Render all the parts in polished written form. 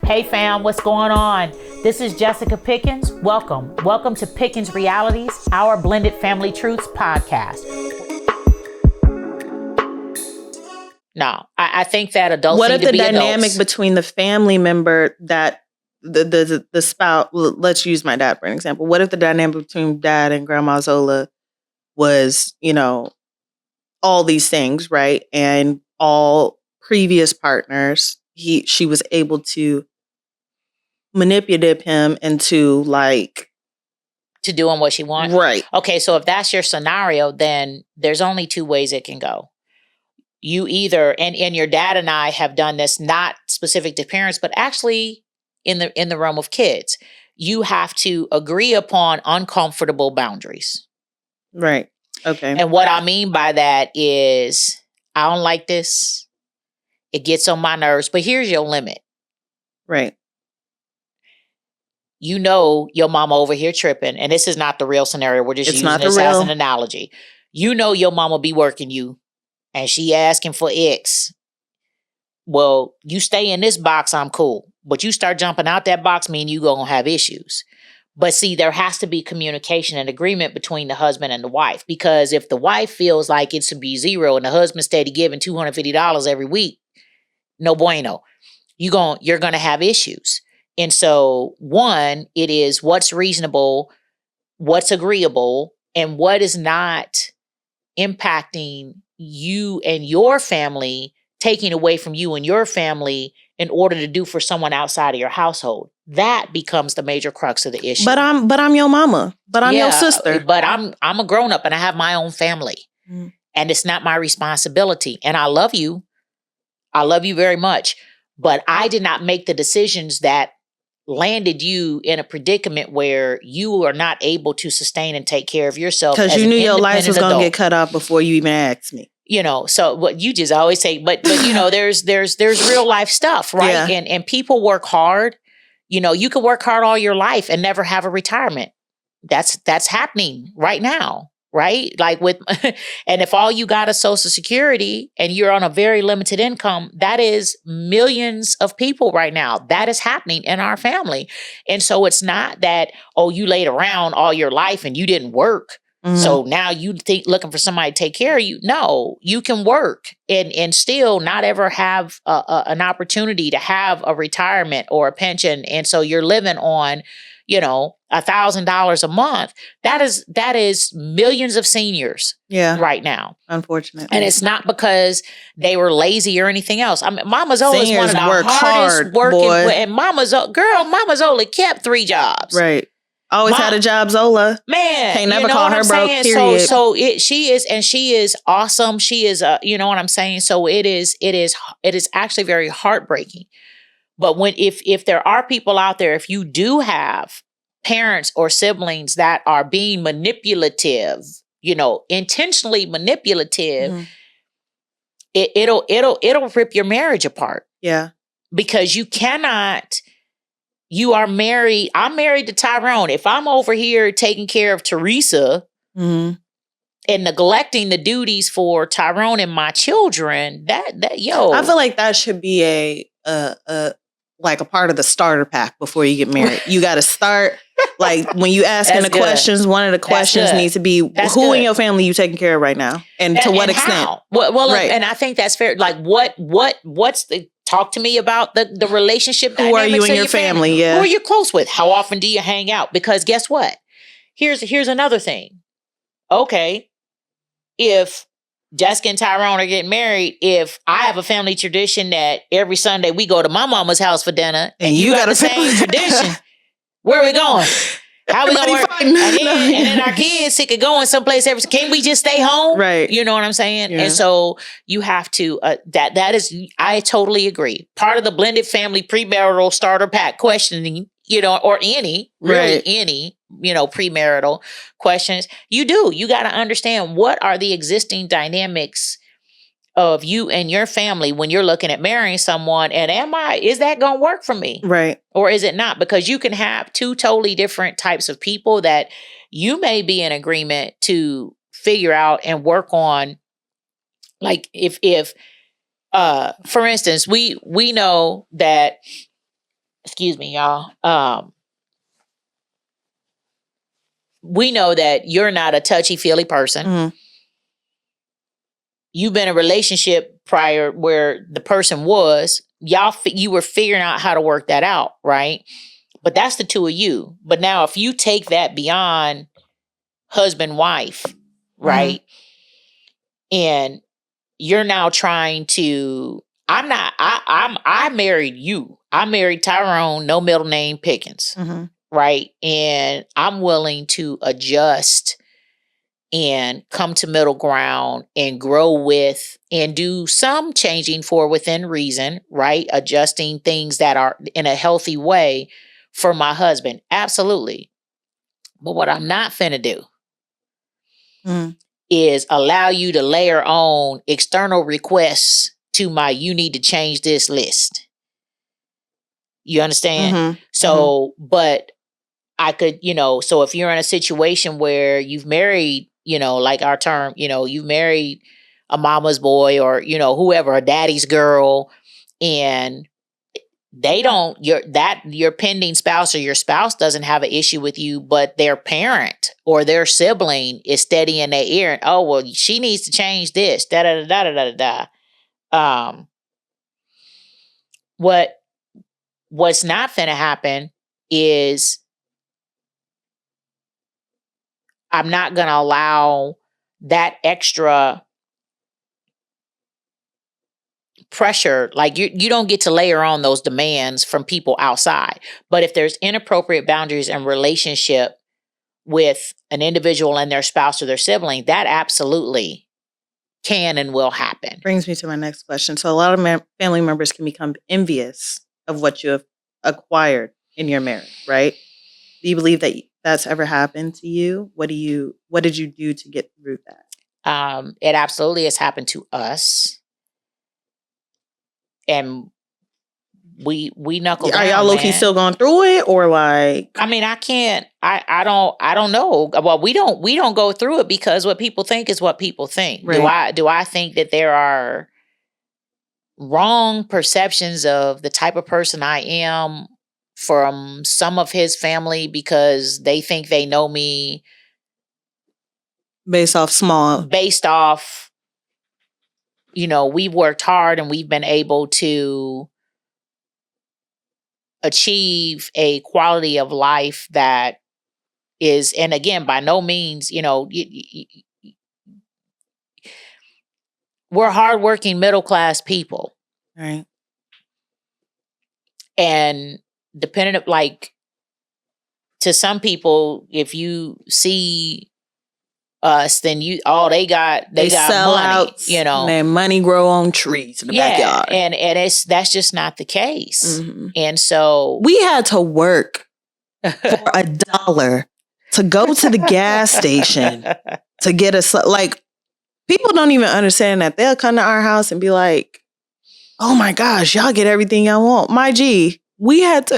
Hey fam, what's going on? This is Jessica Pickens. Welcome to Pickens Realities, our blended family truths podcast. No, I think that adults What need if to the be dynamic adults. between the family member that the spouse, let's use my dad for an example. What if the dynamic between dad and Grandma Zola was, all these things, right? And all previous partners, she was able to manipulate him into to doing what she wants. Right. Okay, so if that's your scenario, then there's only two ways it can go. You either, and your dad and I have done this, not specific to parents, but actually in the realm of kids. You have to agree upon uncomfortable boundaries. Right. Okay. And what I mean by that is, I don't like this. It gets on my nerves, but here's your limit. Right. You know your mama over here tripping, and this is not the real scenario. We're just using this as an analogy. You know your mama be working you, and she asking for X. Well, you stay in this box, I'm cool. But you start jumping out that box, me and you gonna have issues. But see, there has to be communication and agreement between the husband and the wife. Because if the wife feels like it should be zero and the husband steady giving $250 every week, no bueno. You're gonna have issues. And so, one, it is what's reasonable, what's agreeable, and what is not impacting you and your family, taking away from you and your family in order to do for someone outside of your household. That becomes the major crux of the issue. But I'm your mama. But I'm your sister. But I'm a grown up and I have my own family. Mm. And it's not my responsibility. And I love you. I love you very much. But I did not make the decisions that landed you in a predicament where you are not able to sustain and take care of yourself. Because you knew your life was going to get cut off before you even asked me. So what you just always say, but there's real life stuff, right? Yeah. And people work hard. You can work hard all your life and never have a retirement. That's happening right now, right? Like and if all you got is Social Security and you're on a very limited income, that is millions of people right now. That is happening in our family. And so it's not that, you laid around all your life and you didn't work. Mm-hmm. So now you think looking for somebody to take care of you. No, you can work and still not ever have an opportunity to have a retirement or a pension. And so you're living on, $1,000 a month. That is millions of seniors right now. Unfortunately. And it's not because they were lazy or anything else. I mean, Mama Zola is one of the hardest working. Boy. And Mama Zola kept 3 jobs. Right. Always had a job, Zola. Man, can't never call her broke. Period. She is awesome. She is, you know what I'm saying. So it is actually very heartbreaking. But if there are people out there, if you do have parents or siblings that are being manipulative, intentionally manipulative, mm-hmm. it'll rip your marriage apart. Yeah, because you cannot. You are married. I'm married to Tyrone. If I'm over here taking care of Teresa mm-hmm. and neglecting the duties for Tyrone and my children, I feel like that should be a part of the starter pack before you get married. You got to start when you asking the questions. One of the questions needs to be who in your family you taking care of right now, and to what extent. How? Well, right. And I think that's fair. Like what's the talk to me about the relationship dynamics. Who are you and your family? Yeah. Who are you close with? How often do you hang out? Because guess what? Here's another thing. Okay. If Jessica and Tyrone are getting married, if I have a family tradition that every Sunday we go to my mama's house for dinner and you got the same tradition, where are we going? How we gonna work? And then our kids sick of going someplace every. Can't we just stay home? Right. You know what I'm saying? Yeah. And so you have to. That is. I totally agree. Part of the blended family premarital starter pack questioning. Or any premarital questions. You got to understand what are the existing dynamics of you and your family when you're looking at marrying someone, and is that going to work for me? Right. Or is it not? Because you can have 2 totally different types of people that you may be in agreement to figure out and work on. Like if for instance, we know that excuse me, y'all. We know that you're not a touchy-feely person. Mm-hmm. You've been in a relationship prior where the person was, you were figuring out how to work that out, right? But that's the two of you. But now if you take that beyond husband, wife, right? And you're now trying to, I married you. I married Tyrone, no middle name, Pickens, right? And I'm willing to adjust and come to middle ground and grow with and do some changing for within reason, right? Adjusting things that are in a healthy way for my husband. Absolutely. But what I'm not finna do is allow you to layer on external requests to my, you need to change this list. You understand? So, but I could, so if you're in a situation where you've married, like our term, you've married a mama's boy or, whoever, a daddy's girl, and they don't, your pending spouse or your spouse doesn't have an issue with you, but their parent or their sibling is steady in their ear and, oh, well, she needs to change this, What's not finna happen is I'm not going to allow that extra pressure. Like you don't get to layer on those demands from people outside. But if there's inappropriate boundaries and relationship with an individual and their spouse or their sibling, that absolutely can and will happen. Brings me to my next question. So a lot of family members can become envious of what you have acquired in your marriage, right? Do you believe that that's ever happened to you? What did you do to get through that? It absolutely has happened to us. And we knuckle down. Are y'all low-key still going through it, or like? I mean, I can't. I don't know. Well, we don't go through it because what people think is what people think. Right. Do I think that there are wrong perceptions of the type of person I am from some of his family because they think they know me based off, we've worked hard and we've been able to achieve a quality of life that is, and again, by no means, we're hardworking middle-class people. Right. And dependent, like, to some people, if you see us, then they got sell money, out, and their money grow on trees in the backyard. And that's just not the case. And so we had to work for $1 to go to the gas station to get us. Like, people don't even understand that. They'll come to our house and be like, "Oh my gosh, y'all get everything y'all want." My G, we ain't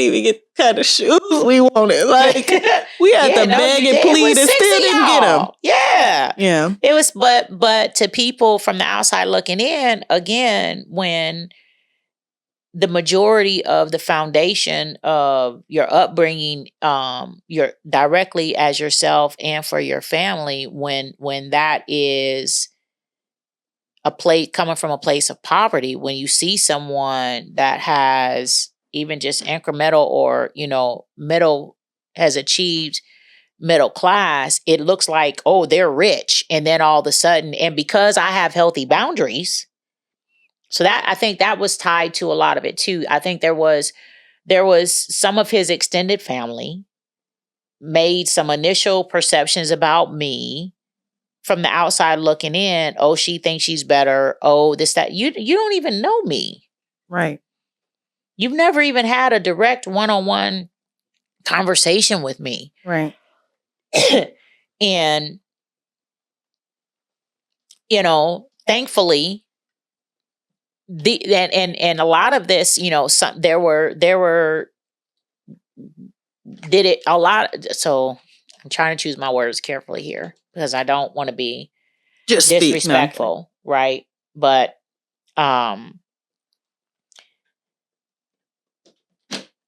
even get the kind of shoes we wanted. Like, we had to beg and plead and still didn't get them. Yeah. It was, but to people from the outside looking in, again, when the majority of the foundation of your upbringing, your directly as yourself and for your family, when that is a place coming from a place of poverty, when you see someone that has even just incremental or, middle has achieved middle class, it looks like, oh, they're rich. And then all of a sudden, and because I have healthy boundaries, so that, I think that was tied to a lot of it too. I think there was some of his extended family made some initial perceptions about me from the outside looking in. Oh, she thinks she's better. Oh, this, that. You don't even know me. Right. You've never even had a direct one-on-one conversation with me. Right. And, thankfully, and a lot of this, so I'm trying to choose my words carefully here because I don't want to be just disrespectful, right? But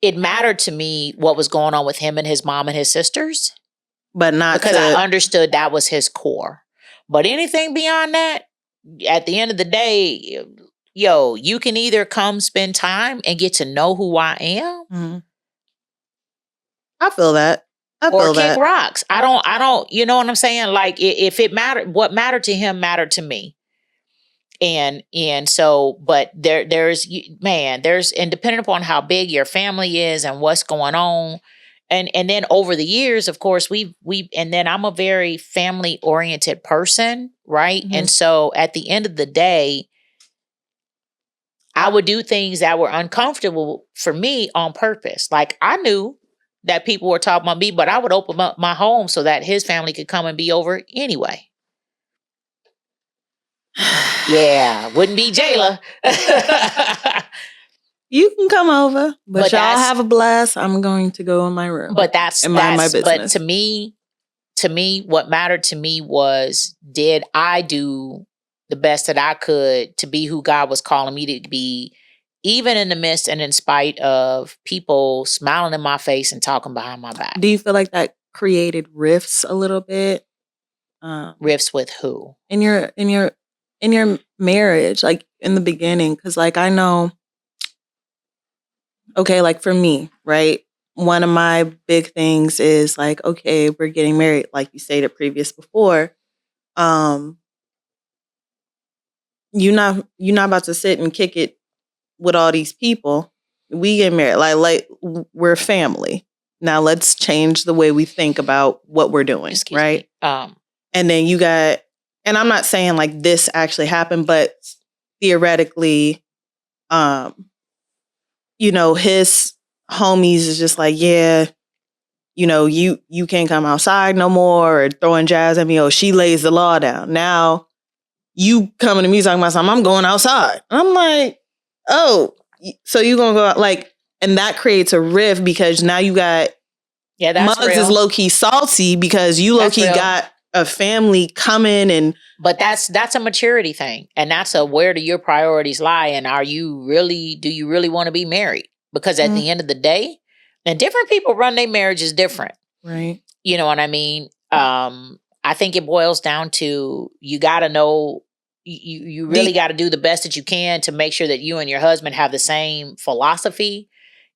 it mattered to me what was going on with him and his mom and his sisters. But not because I understood that was his core. But anything beyond that, at the end of the day, you can either come spend time and get to know who I am. Mm-hmm. I feel that. Or kick rocks. I don't, you know what I'm saying? Like if it mattered, what mattered to him mattered to me. And so, but there's, and depending upon how big your family is and what's going on. And then over the years, of course, and then I'm a very family oriented person. Right. Mm-hmm. And so at the end of the day, I would do things that were uncomfortable for me on purpose. Like I knew that people were talking about me, but I would open up my home so that his family could come and be over anyway. Yeah, wouldn't be Jayla. You can come over, but y'all have a blast. I'm going to go in my room. But that's my business. But to me, what mattered to me was, did I do the best that I could to be who God was calling me to be, even in the midst and in spite of people smiling in my face and talking behind my back. Do you feel like that created rifts a little bit? Rifts with who? In your marriage, like in the beginning, because like I know, okay, like for me, right? One of my big things is like, okay, we're getting married, like you stated before. You're not about to sit and kick it with all these people. We get married, like we're family. Now let's change the way we think about what we're doing, right? And then you got, and I'm not saying like this actually happened, but theoretically, his homies is just like, yeah, you can't come outside no more, or throwing jazz at me. Oh, she lays the law down. Now you coming to me talking about something, I'm going outside. I'm like, oh, so you gonna go out, like, and that creates a rift because now you got, that's Muggs real. is low key salty because you low key got a family coming and. But that's a maturity thing, and that's a where do your priorities lie, and do you really want to be married? Because at the end of the day, and different people run their marriages different, right? You know what I mean? I think it boils down to you got to know. You really got to do the best that you can to make sure that you and your husband have the same philosophy.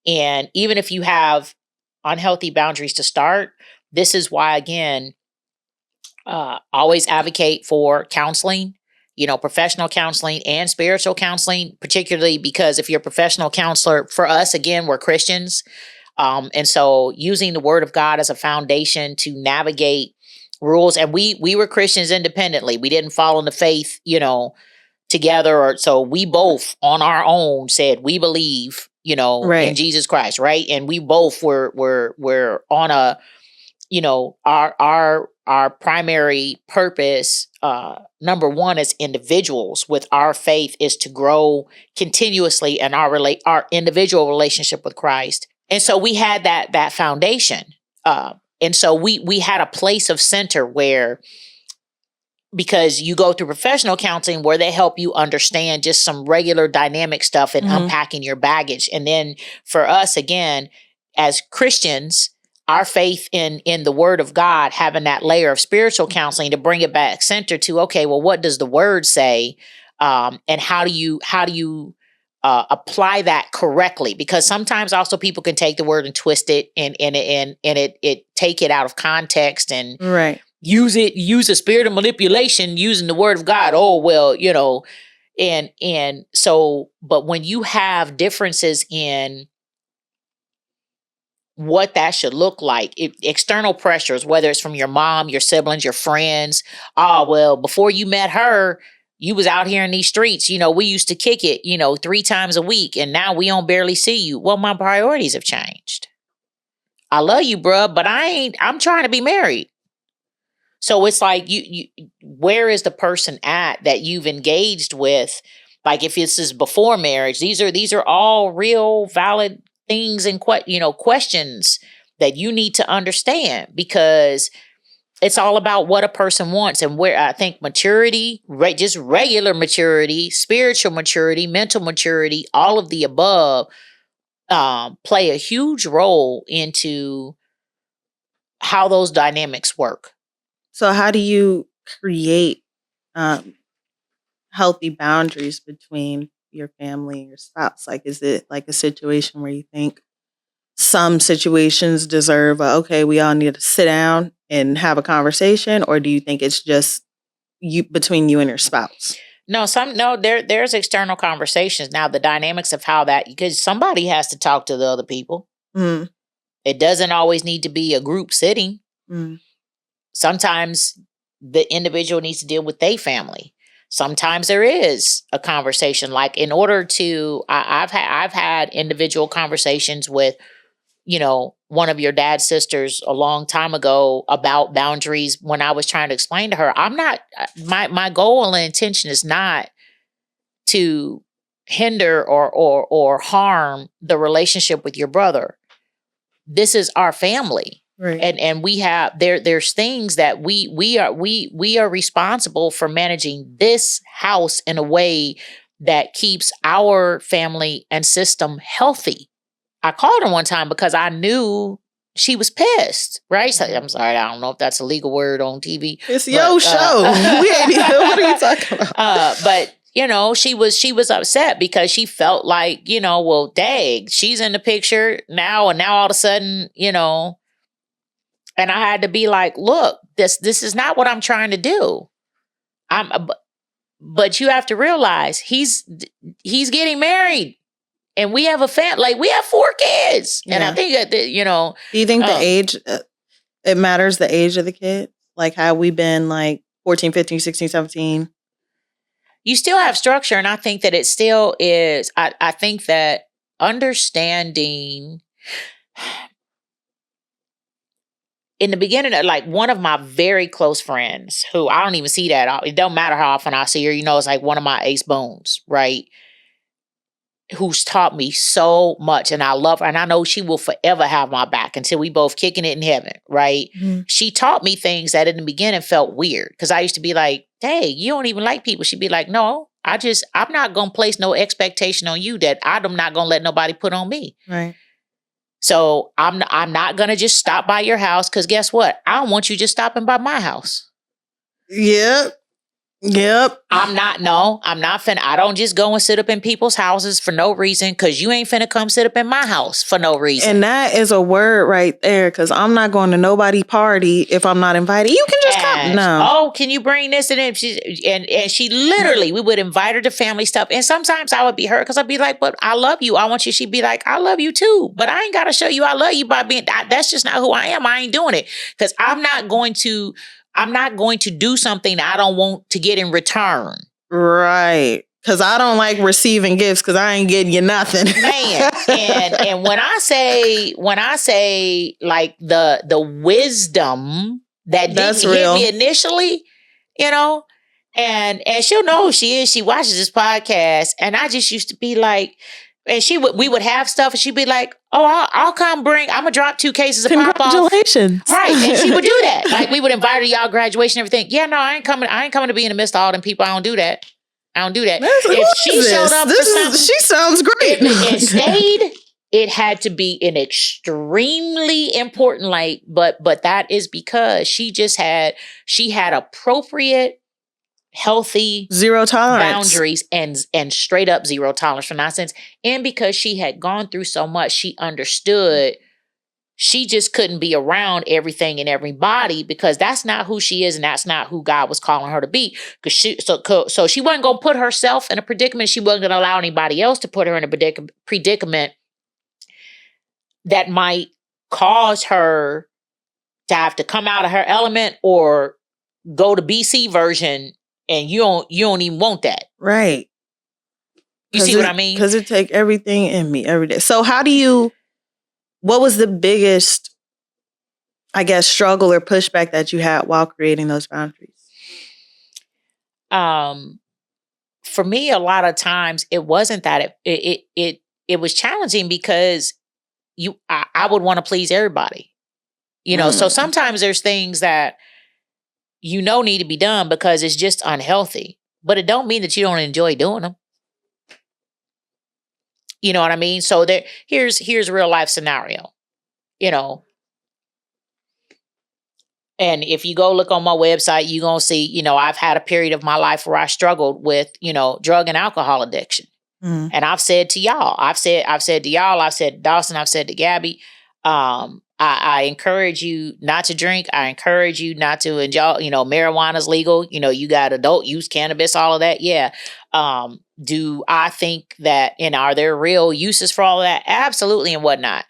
And even if you have unhealthy boundaries to start, this is why, again, always advocate for counseling, professional counseling and spiritual counseling, particularly because if you're a professional counselor, for us, again, we're Christians. And so using the word of God as a foundation to navigate rules. And we were Christians independently. We didn't fall in the faith, together. Or so we both on our own said, we believe, in Jesus Christ. Right. And we both were on a, our primary purpose, number one, as individuals with our faith is to grow continuously in our individual relationship with Christ. And so we had that foundation. And so we had a place of center where, because you go through professional counseling where they help you understand just some regular dynamic stuff and unpacking your baggage. And then for us, again, as Christians, our faith in the word of God, having that layer of spiritual counseling to bring it back center to, okay, well, what does the word say? And how do you apply that correctly? Because sometimes also people can take the word and twist it and it take it out of context and use a spirit of manipulation using the word of God. Oh, well, and so, but when you have differences in what that should look like, external pressures, whether it's from your mom, your siblings, your friends. Oh, well, before you met her, you was out here in these streets. We used to kick it, 3 times a week, and now we don't barely see you. Well, my priorities have changed. I love you, bruh, but I'm trying to be married. So it's like, you where is the person at that you've engaged with? Like if this is before marriage, these are all real valid things and questions that you need to understand, because it's all about what a person wants. And where I think maturity, just regular maturity, spiritual maturity, mental maturity, all of the above play a huge role into how those dynamics work. So how do you create healthy boundaries between your family and your spouse? Like, is it like a situation where you think some situations deserve okay, we all need to sit down and have a conversation, or do you think it's just you between you and your spouse? There's external conversations. Now the dynamics of how that, because somebody has to talk to the other people. Mm. It doesn't always need to be a group sitting. Mm. Sometimes the individual needs to deal with their family. Sometimes there is a conversation. Like in order to, I've had individual conversations with, one of your dad's sisters a long time ago about boundaries when I was trying to explain to her, I'm not, my goal and intention is not to hinder or harm the relationship with your brother. This is our family. Right. And we have there's things that we are responsible for managing this house in a way that keeps our family and system healthy. I called her one time because I knew she was pissed, right? So, I'm sorry, I don't know if that's a legal word on TV. It's your show. We ain't even, what are you talking about? But she was upset because she felt like, well, dang, she's in the picture now, and now all of a sudden, and I had to be like, look, this is not what I'm trying to do. But you have to realize he's getting married. And we have a family, like we have 4 kids. Yeah. And I think that, Do you think the age, it matters the age of the kid? Like how we been like 14, 15, 16, 17? You still have structure. And I think that it still is, I think that understanding in the beginning, like one of my very close friends who I don't even see that. It don't matter how often I see her, it's like one of my ace bones, right? Who's taught me so much, and I love her, and I know she will forever have my back until we both kicking it in heaven, right? Mm-hmm. She taught me things that in the beginning felt weird because I used to be like, hey, you don't even like people. She'd be like, no, I'm not going to place no expectation on you that I'm not going to let nobody put on me. Right. So I'm not going to just stop by your house because guess what? I don't want you just stopping by my house. Yep. I'm not finna. I don't just go and sit up in people's houses for no reason because you ain't finna come sit up in my house for no reason. And that is a word right there because I'm not going to nobody party if I'm not invited. You can just come. No. Oh, can you bring this? And she literally, we would invite her to family stuff. And sometimes I would be hurt because I'd be like, but I love you. I want you. She'd be like, I love you too. But I ain't got to show you I love you by being, that's just not who I am. I ain't doing it because I'm not going to do something that I don't want to get in return. Right. Because I don't like receiving gifts because I ain't getting you nothing. Man. And when I say like the wisdom that didn't hit me initially, and she'll know who she is. She watches this podcast. And I just used to be like, and we would have stuff and she'd be like, oh, I'll come bring, I'm going to drop 2 cases of pop-off. Congratulations. Right. And she would do that. Like we would invite her to y'all graduation and everything. Yeah, no, I ain't coming to be in the midst of all them people. I don't do that. If she showed up for something, she sounds great. And stayed, it had to be an extremely important light. But that is because she had appropriate, healthy, zero tolerance boundaries and straight up zero tolerance for nonsense. And because she had gone through so much, she understood she just couldn't be around everything and everybody because that's not who she is and that's not who God was calling her to be. So she wasn't going to put herself in a predicament. She wasn't going to allow anybody else to put her in a predicament that might cause her to have to come out of her element or go to BC version. And you don't even want that. Right. You see what I mean? Because it take everything in me every day. So what was the biggest, I guess, struggle or pushback that you had while creating those boundaries? For me, a lot of times it wasn't that it was challenging because I would want to please everybody. So sometimes there's things that need to be done because it's just unhealthy. But it don't mean that you don't enjoy doing them. You know what I mean? So here's a real life scenario, you know. And if you go look on my website, you're going to see, you know, I've had a period of my life where I struggled with, you know, drug and alcohol addiction. Mm-hmm. And I've said to y'all, I've said to y'all, I've said to Dawson, I've said to Gabby, I encourage you not to drink. I encourage you not to enjoy, you know, marijuana's legal. You know, you got adult use cannabis, all of that. Yeah. Do I think that, and are there real uses for all of that? Absolutely. And whatnot.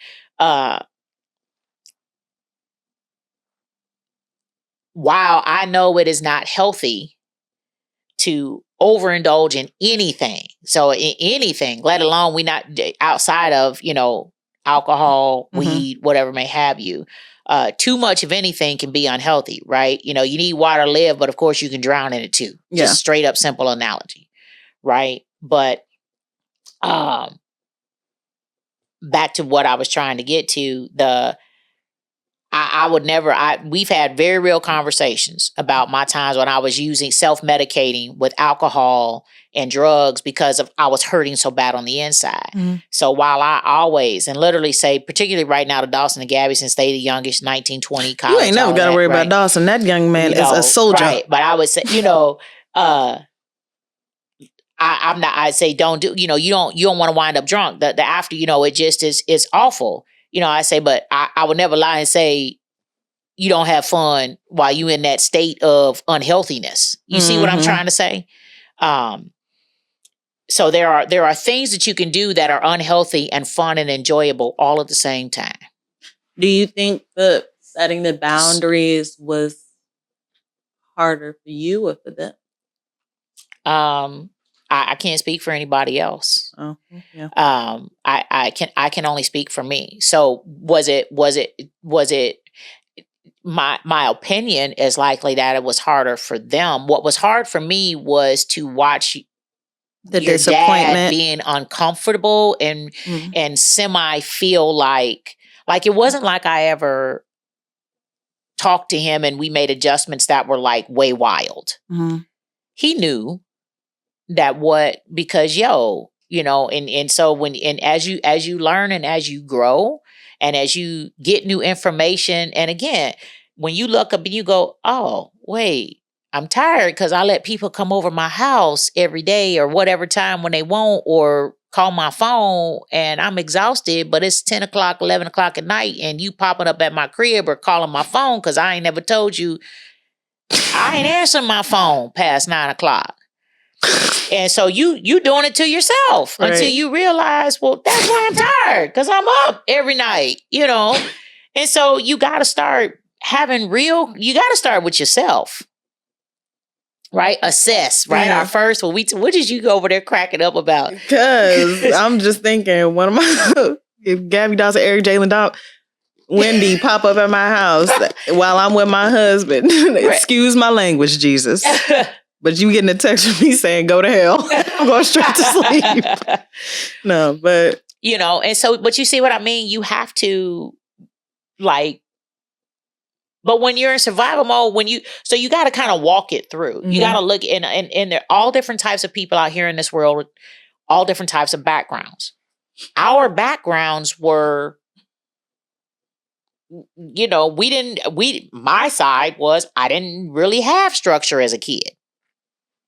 While I know it is not healthy to overindulge in anything. So in anything, let alone we not outside of, you know, alcohol, weed, whatever may have you. Too much of anything can be unhealthy, right? You know, you need water to live, but of course you can drown in it too. Yeah. Just straight up simple analogy, right? But back to what I was trying to get to, I would never, we've had very real conversations about my times when I was using self-medicating with alcohol and drugs because I was hurting so bad on the inside. Mm-hmm. So while I always, and literally say, particularly right now to Dawson and Gabby, since they the youngest, 19, 20, college. You ain't never got to worry about Dawson. That young man is a soldier. Right. But I would say, you know, I'd say don't do, you know, you don't want to wind up drunk. The after, you know, it just is awful. You know, I say, but I would never lie and say you don't have fun while you in that state of unhealthiness. You see what I'm trying to say? So there are things that you can do that are unhealthy and fun and enjoyable all at the same time. Do you think that setting the boundaries was harder for you or for them? I can't speak for anybody else. Oh, yeah. I can only speak for me. So was it my opinion is likely that it was harder for them. What was hard for me was to watch the your disappointment, dad being uncomfortable and semi feel like it wasn't like I ever talked to him and we made adjustments that were like way wild. Mm-hmm. He knew that because you know, and so as you learn and as you grow and as you get new information, and again, when you look up and you go, oh, wait, I'm tired because I let people come over my house every day or whatever time when they want, or call my phone and I'm exhausted, but it's 10 o'clock, 11 o'clock at night and you popping up at my crib or calling my phone because I ain't never told you I ain't answering my phone past 9 o'clock. And so you doing it to yourself until you realize, well, that's why I'm tired, because I'm up every night, you know. And so you got to start you got to start with yourself, right? Assess, right? Yeah. Our first, what did you go over there cracking up about? Because I'm just thinking, one of my, if Gabby Dawson, Eric, Jalen Wendy pop up at my house while I'm with my husband. Excuse my language, Jesus. But you getting a text from me saying, go to hell. I'm going straight to sleep. No, but. You know, and so, but you see what I mean? You have to, but when you're in survival mode, so you got to kind of walk it through. Mm-hmm. You got to look and there are all different types of people out here in this world, all different types of backgrounds. Our backgrounds were, you know, my side was, I didn't really have structure as a kid.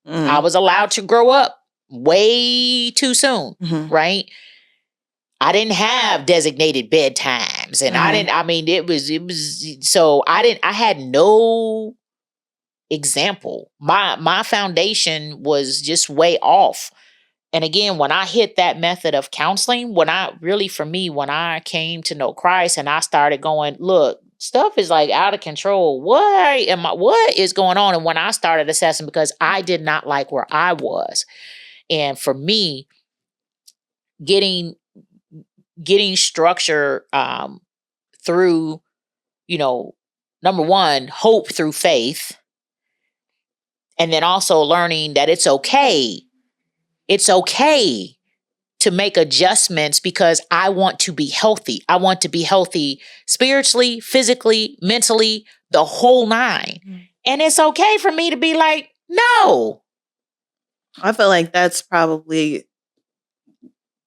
I was allowed to grow up way too soon, right? I didn't have designated bedtimes, and I had no example. My foundation was just way off. And again, when I hit that method of counseling, when I came to know Christ and I started going, look, stuff is like out of control. What is going on? And when I started assessing, because I did not like where I was. And for me, getting structure through, you know, number one, hope through faith. And then also learning that it's okay. It's okay to make adjustments because I want to be healthy. I want to be healthy spiritually, physically, mentally, the whole nine. Mm-hmm. And it's okay for me to be like, no. I feel like that's probably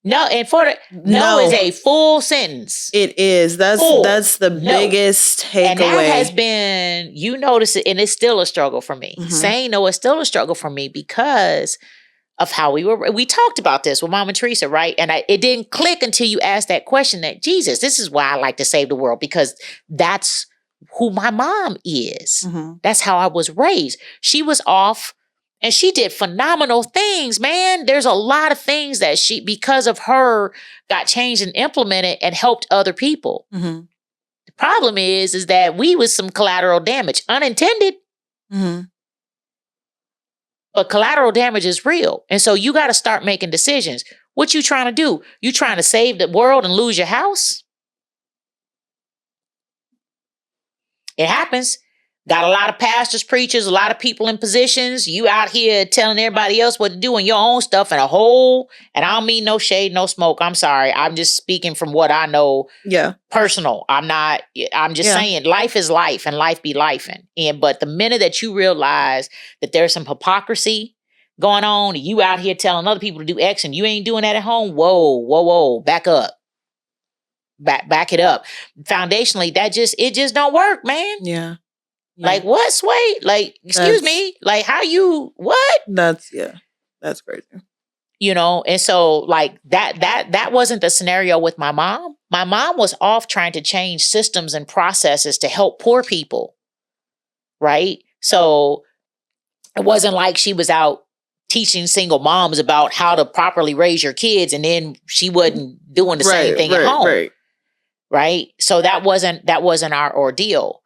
No, and for the no is a full sentence. It is. That's the biggest takeaway. And that has been, you notice it, and it's still a struggle for me. Saying no is still a struggle for me because of how we talked about this with Mama Teresa, right? And it didn't click until you asked that question that, Jesus, this is why I like to save the world, because that's who my mom is. That's how I was raised. She was off and she did phenomenal things, man. There's a lot of things that because of her, got changed and implemented and helped other people. The problem is that we was some collateral damage, unintended. But collateral damage is real. And so you got to start making decisions. What you trying to do? You trying to save the world and lose your house? It happens. Got a lot of pastors, preachers, a lot of people in positions. You out here telling everybody else what to do and your own stuff in a hole. And I don't mean no shade, no smoke. I'm sorry. I'm just speaking from what I know. Yeah. Personal. I'm just saying life is life and life be lifing. But the minute that you realize that there's some hypocrisy going on, and you out here telling other people to do X and you ain't doing that at home. Whoa. Back up. Back it up. Foundationally, it just don't work, man. Yeah. Like what, Sway? Like, excuse me? Like how you, what? That's crazy. You know, and so like that wasn't the scenario with my mom. My mom was off trying to change systems and processes to help poor people. Right? So it wasn't like she was out teaching single moms about how to properly raise your kids and then she wasn't doing the same thing at home. Right? So that wasn't our ordeal.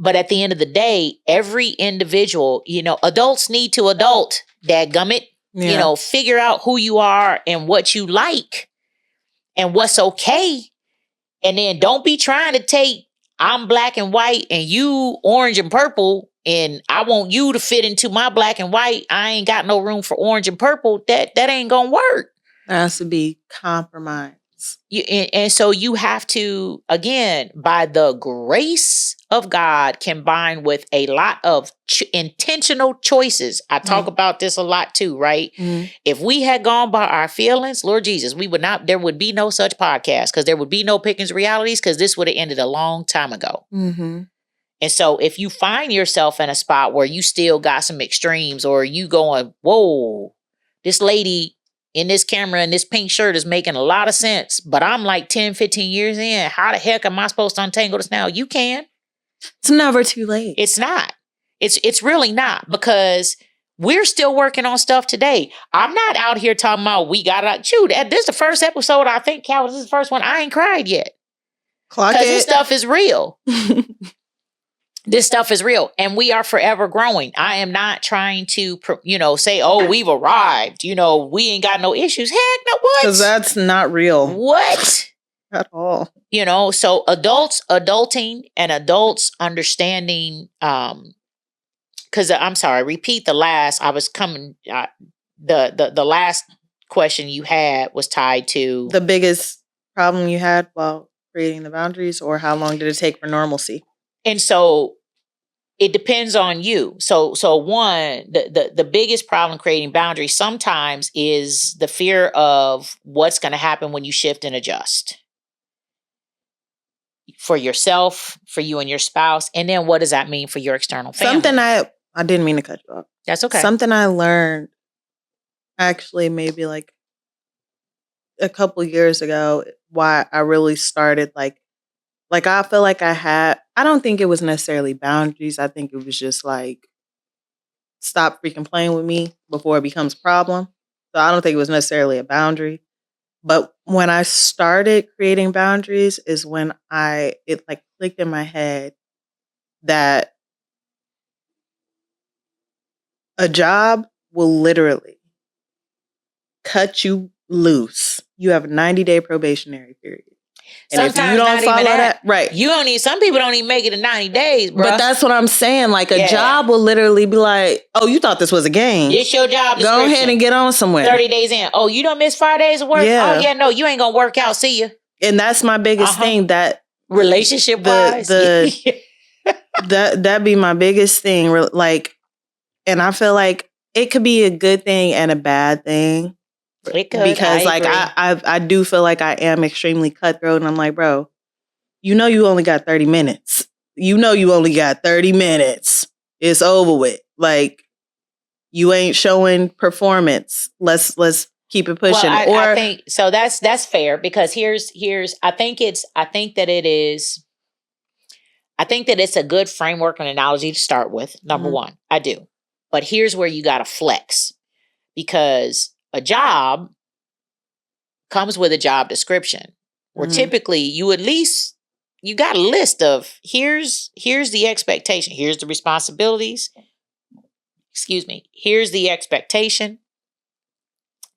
But at the end of the day, every individual, adults need to adult, dadgummit, figure out who you are and what you like and what's okay. And then don't be trying to take, I'm black and white and you orange and purple and I want you to fit into my black and white. I ain't got no room for orange and purple. That ain't gonna work. There has to be compromise. And so you have to, again, by the grace of God, combined with a lot of intentional choices. I talk about this a lot too, right? If we had gone by our feelings, Lord Jesus, there would be no such podcast because there would be no Pickens realities because this would have ended a long time ago. And so if you find yourself in a spot where you still got some extremes or you going, whoa, this lady in this camera and this pink shirt is making a lot of sense, but I'm like 10, 15 years in. How the heck am I supposed to untangle this now? You can. It's never too late. It's not. It's really not because we're still working on stuff today. I'm not out here talking about we got to shoot. This is the first episode. I think, Cal, this is the first one. I ain't cried yet. Because this stuff is real. This stuff is real and we are forever growing. I am not trying to, say, oh, we've arrived. We ain't got no issues. Heck no, what? Because that's not real. What? At all. So adults adulting and adults understanding, because I'm sorry, repeat the last, I was coming, the last question you had was tied to. The biggest problem you had while creating the boundaries or how long did it take for normalcy? And so it depends on you. So one, the biggest problem creating boundaries sometimes is the fear of what's going to happen when you shift and adjust. For yourself, for you and your spouse, and then what does that mean for your external family? Something I didn't mean to cut you off. That's okay. Something I learned actually maybe like a couple years ago, why I really started like I feel like I don't think it was necessarily boundaries. I think it was just like, stop freaking playing with me before it becomes a problem. So I don't think it was necessarily a boundary. But when I started creating boundaries is when it like clicked in my head that a job will literally cut you loose. You have a 90-day probationary period. And sometimes if you don't follow that, right. Some people don't even make it in 90 days, bro. But that's what I'm saying. Like a job will literally be like, oh, you thought this was a game. It's your job description. Go ahead and get on somewhere. 30 days in. Oh, you don't miss 5 days of work? Yeah. Oh, yeah, no, you ain't going to work out. See you. And that's my biggest thing, that relationship wise. That'd be my biggest thing. Like, and I feel like it could be a good thing and a bad thing. It could. Because I do feel like I am extremely cutthroat, and I'm like, bro, you only got 30 minutes. You only got 30 minutes. It's over with. Like, you ain't showing performance. Let's keep it pushing. Well, I think so. That's fair, because here's I think that it's a good framework and analogy to start with. Number one, I do. But here's where you got to flex, because a job comes with a job description, where typically you got a list of here's the expectation, here's the responsibilities. Excuse me. Here's the expectation.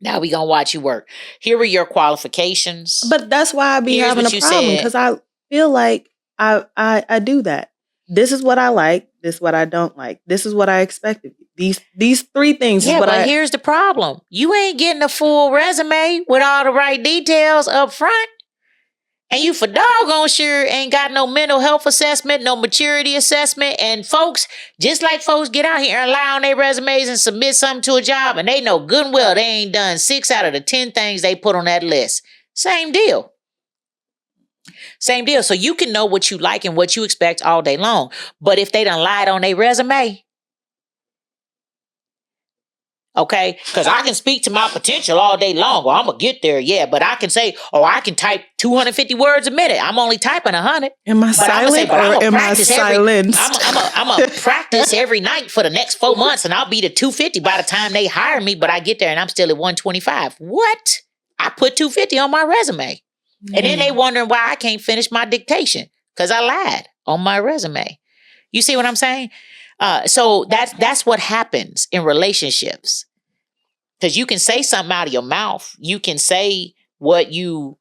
Now we gonna watch you work. Here are your qualifications. But that's why I be having a problem, because I feel like I do that. This is what I like. This is what I don't like. This is what I expected. These three things. Yeah, is what but here's the problem. You ain't getting a full resume with all the right details up front. And you for doggone sure ain't got no mental health assessment, no maturity assessment. And folks, just like folks get out here and lie on their resumes and submit something to a job, and they know good and well they ain't done 6 out of the 10 things they put on that list. Same deal. Same deal. So you can know what you like and what you expect all day long. But if they done lied on their resume, okay, because I can speak to my potential all day long. Well, I'm going to get there, yeah. But I can say, I can type 250 words a minute. I'm only typing 100. Am I silent or am I silenced? I'm going to practice every night for the next 4 months, and I'll be to 250 by the time they hire me. But I get there and I'm still at 125. What? I put 250 on my resume. And then they wondering why I can't finish my dictation, because I lied on my resume. You see what I'm saying? So that's what happens in relationships. Because you can say something out of your mouth. You can say what you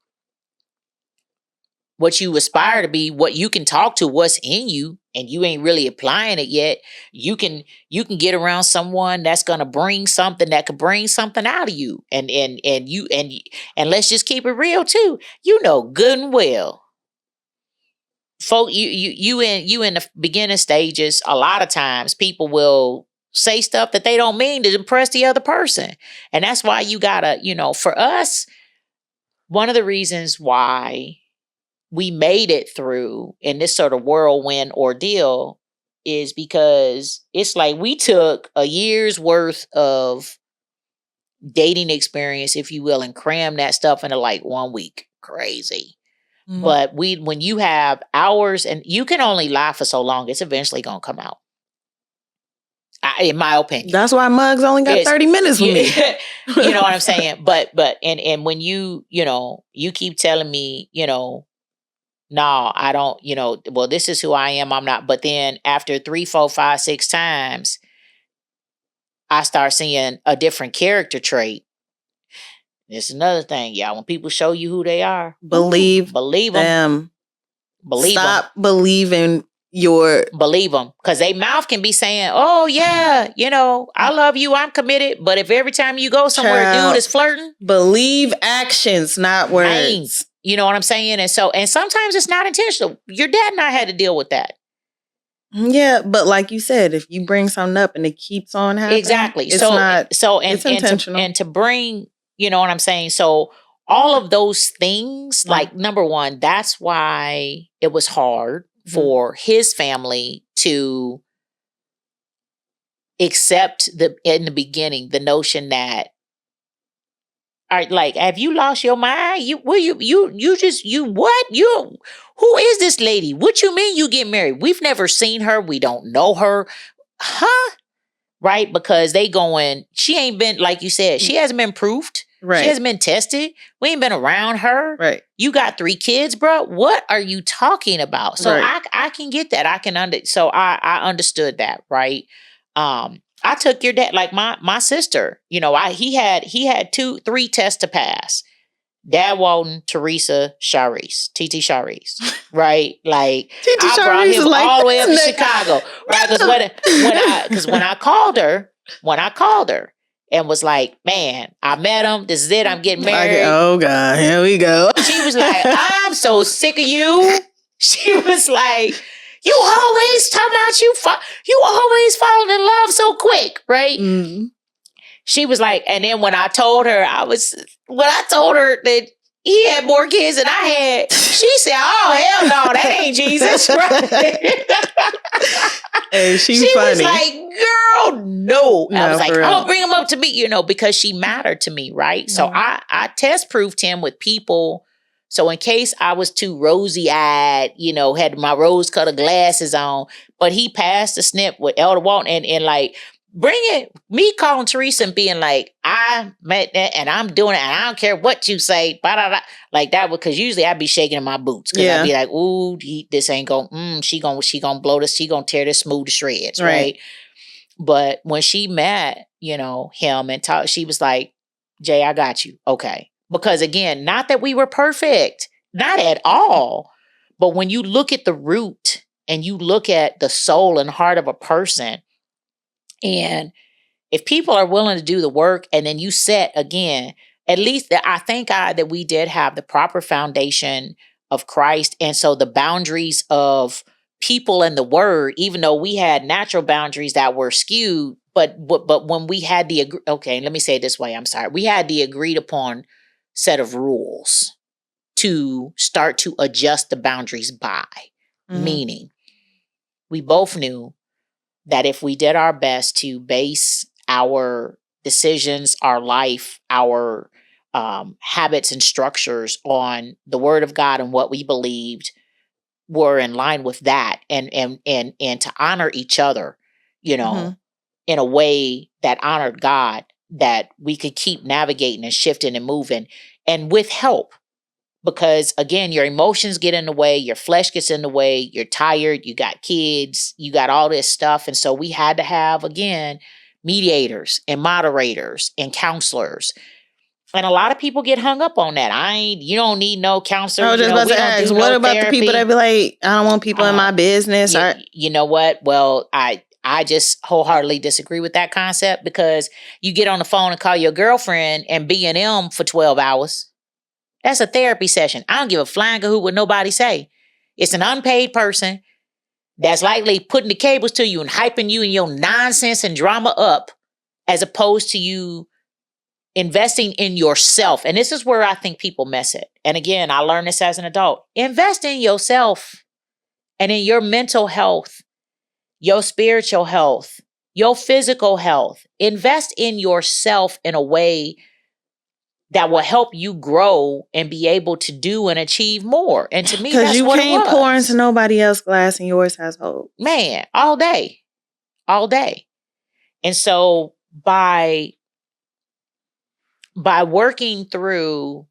aspire to be, what you can talk to, what's in you, and you ain't really applying it yet. You can get around someone that's gonna bring something that could bring something out of you. And let's just keep it real too. You know good and well, folk, you in the beginning stages, a lot of times people will say stuff that they don't mean to impress the other person. And that's why you gotta, for us, one of the reasons why we made it through in this sort of whirlwind ordeal is because it's like we took a year's worth of dating experience, if you will, and crammed that stuff into like 1 week. Crazy. Mm-hmm. But when you have hours, and you can only lie for so long, it's eventually going to come out. In my opinion. That's why Muggs only got 30 minutes with me. You know what I'm saying? But when you keep telling me, no, I don't, well, this is who I am, I'm not. But then after 3, 4, 5, 6 times, I start seeing a different character trait. It's another thing, y'all. When people show you who they are, believe them. Stop believing believe them, because their mouth can be saying, oh yeah, I love you, I'm committed. But if every time you go somewhere, a dude is flirting, believe actions, not words. Names. You know what I'm saying? And sometimes it's not intentional. Your dad and I had to deal with that. Yeah, but like you said, if you bring something up and it keeps on happening, exactly. It's intentional. And to bring, you know what I'm saying? So all of those things, like number one, that's why it was hard for his family to accept in the beginning the notion that, all right, like, have you lost your mind? Who is this lady? What you mean you get married? We've never seen her. We don't know her. Huh? Right? Because she ain't been, like you said, she hasn't been proofed. Right. She hasn't been tested. We ain't been around her. Right. You got 3 kids, bro. What are you talking about? So I can get that. So I understood that, right? I took your dad, like my sister, he had 2, 3 tests to pass. Dad Walton, Teresa, Sharice, TT Sharice, right? Like, I brought him all the way up to Chicago, right? Because when I called her and was like, man, I met him, this is it, I'm getting married. Oh God, here we go. She was like, I'm so sick of you. She was like, you always talk about you always falling in love so quick, right? Mm-hmm. she was like, and then when I told her that he had more kids than I had, she said, "Oh hell no, that ain't Jesus." Hey, she funny. Was like, "Girl, no." I was like, "Oh, bring him up to me," because she mattered to me, right? So I test proofed him with people. So in case I was too rosy-eyed, had my rose-colored glasses on, but he passed the snip with Elder Walton and like, me calling Teresa and being like, I met that and I'm doing it and I don't care what you say, like that, because usually I'd be shaking in my boots because I'd be like, ooh, this ain't going, she gonna blow this, she gonna tear this smooth to shreds, right? But when she met, him and talked, she was like, Jay, I got you. Okay. Because again, not that we were perfect, not at all. But when you look at the root and you look at the soul and heart of a person, and if people are willing to do the work and then you set again, at least I thank God that we did have the proper foundation of Christ. And so the boundaries of people and the word, even though we had natural boundaries that were skewed, but when we had let me say it this way, I'm sorry. We had the agreed upon set of rules to start to adjust the boundaries by, meaning we both knew that if we did our best to base our decisions, our life, our habits and structures on the word of God and what we believed were in line with that, and to honor each other, in a way that honored God, that we could keep navigating and shifting and moving, and with help. Because again, your emotions get in the way, your flesh gets in the way, you're tired, you got kids, you got all this stuff. And so we had to have, again, mediators and moderators and counselors. And a lot of people get hung up on that. You don't need no counselor. I was just about to ask, what about the people that be like, I don't want people in my business? You know what? Well, I just wholeheartedly disagree with that concept, because you get on the phone and call your girlfriend and B&M for 12 hours. That's a therapy session. I don't give a flying cahoot what nobody say. It's an unpaid person that's likely putting the cables to you and hyping you and your nonsense and drama up, as opposed to you investing in yourself. And this is where I think people miss it. And again, I learned this as an adult. Invest in yourself and in your mental health, your spiritual health, your physical health. Invest in yourself in a way that will help you grow and be able to do and achieve more. And to me, that's what it was. Because you can't pour into nobody else's glass and yours has holes. Man, all day. And so by working through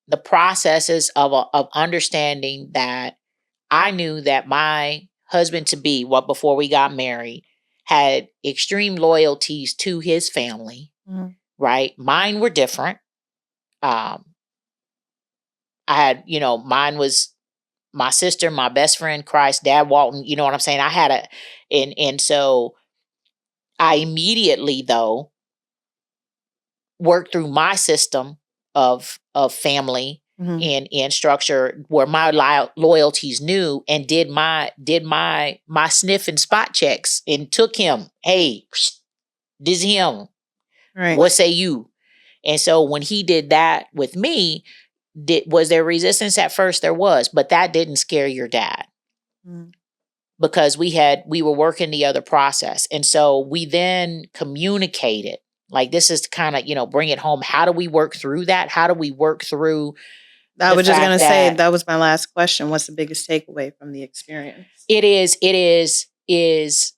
the processes of understanding that, I knew that my husband to be, before we got married, had extreme loyalties to his family. Right? Mine were different. I had, mine was my sister, my best friend, Christ, Dad Walton, you know what I'm saying? I had and so I immediately, though, worked through my system of family and structure, where my loyalties knew, and did my sniff and spot checks and took him, hey, this is him. Right. What say you? And so when he did that with me, was there resistance at first? There was, but that didn't scare your dad, because we were working the other process. And so we then communicated, like, this is to kind of, bring it home. How do we work through that? How do we work through? I was just going to say, that was my last question. What's the biggest takeaway from the experience? It is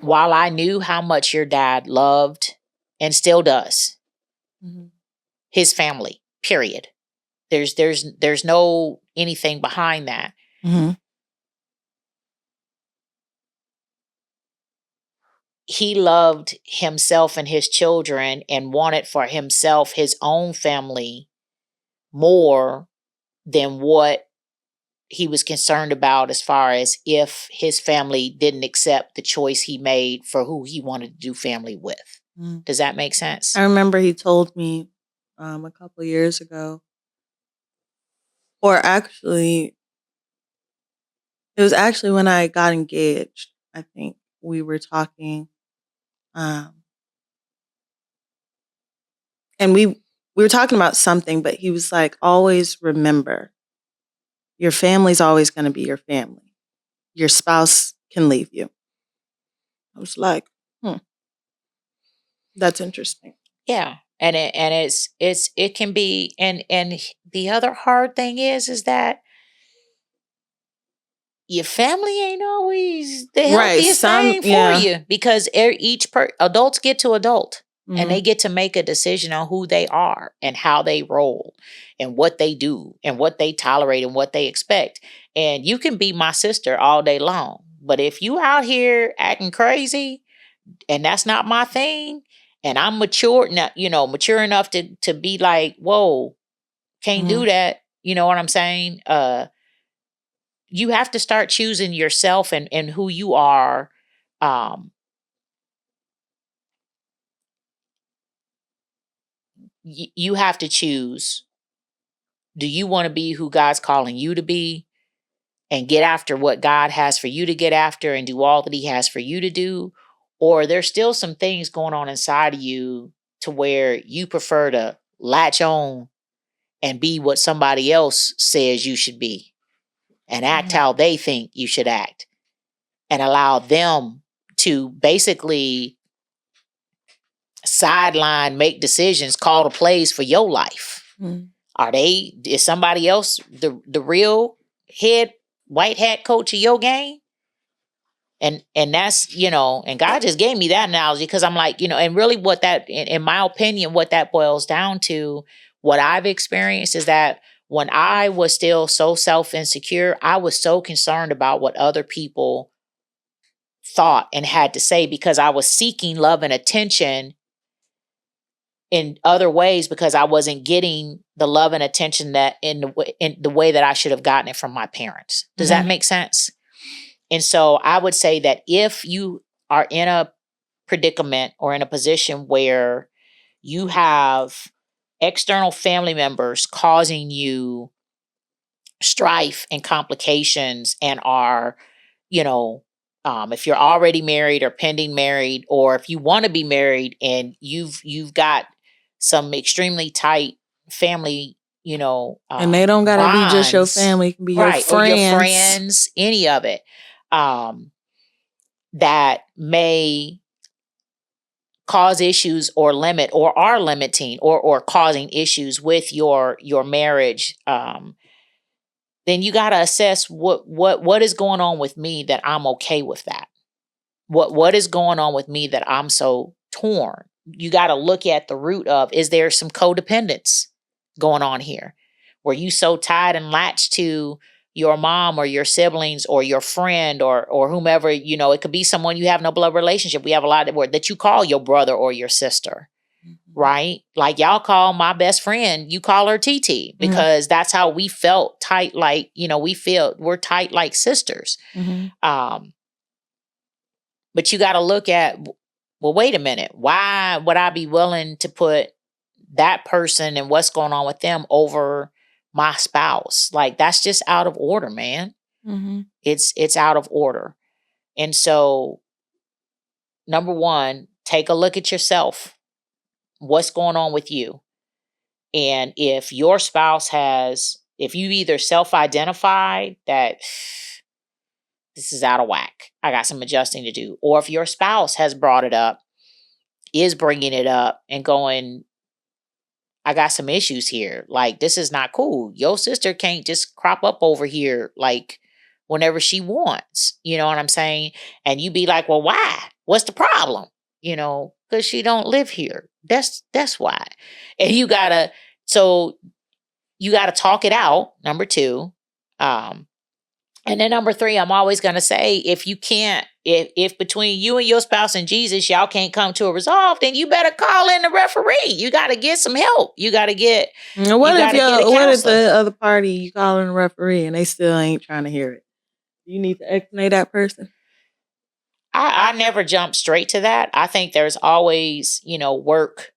while I knew how much your dad loved and still does his family, period. There's no anything behind that. He loved himself and his children and wanted for himself, his own family, more than what he was concerned about, as far as if his family didn't accept the choice he made for who he wanted to do family with. Does that make sense? I remember he told me a couple years ago, or actually, it was actually when I got engaged. I think we were talking, And we were talking about something, but he was like, always remember, your family's always going to be your family. Your spouse can leave you. I was like, that's interesting. Yeah. And it can be, and the other hard thing is that your family ain't always the healthiest thing for you, because adults get to adult. And they get to make a decision on who they are and how they roll and what they do and what they tolerate and what they expect. And you can be my sister all day long, but if you out here acting crazy and that's not my thing, and I'm mature enough to be like, whoa, can't do that. You know what I'm saying? You have to start choosing yourself and who you are. You have to choose. Do you want to be who God's calling you to be and get after what God has for you to get after and do all that he has for you to do? Or there's still some things going on inside of you to where you prefer to latch on and be what somebody else says you should be and act how they think you should act and allow them to basically sideline, make decisions, call the plays for your life. Is somebody else the real head white hat coach of your game? And that's, and God just gave me that analogy because I'm like, and really what that, in my opinion, what that boils down to, what I've experienced is that when I was still so self-insecure, I was so concerned about what other people thought and had to say because I was seeking love and attention in other ways because I wasn't getting the love and attention that in the way that I should have gotten it from my parents. Does that make sense? And so I would say that if you are in a predicament or in a position where you have external family members causing you strife and complications and are, if you're already married or pending married, or if you want to be married and you've got some extremely tight family, and they don't gotta be just your family, it can be your friends, or your friends, any of it, that may cause issues or limit or are limiting or causing issues with your marriage. Then you got to assess what is going on with me that I'm okay with that. What is going on with me that I'm so torn? You got to look at the root of, is there some codependence going on here? Were you so tied and latched to your mom or your siblings or your friend or whomever, it could be someone you have no blood relationship. We have a lot that you call your brother or your sister. Right? Like y'all call my best friend, you call her TT because that's how we felt tight. Like, we're tight like sisters. But you got to look at, well, wait a minute. Why would I be willing to put that person and what's going on with them over my spouse? Like, that's just out of order, man. It's out of order. And so, number one, take a look at yourself. What's going on with you? And if your spouse if you either self-identify that this is out of whack, I got some adjusting to do, or if your spouse has brought it up, is bringing it up and going, I got some issues here. Like, this is not cool. Your sister can't just crop up over here like whenever she wants. You know what I'm saying? And you be like, well, why? What's the problem? Because she don't live here. That's why. And you gotta talk it out, number two. And then number three, I'm always gonna say, if you can't, if between you and your spouse and Jesus, y'all can't come to a resolve, then you better call in the referee. You gotta get some help. You gotta get. What if the other party, you call in the referee and they still ain't trying to hear it? You need to explanate that person. I never jump straight to that. I think there's always, work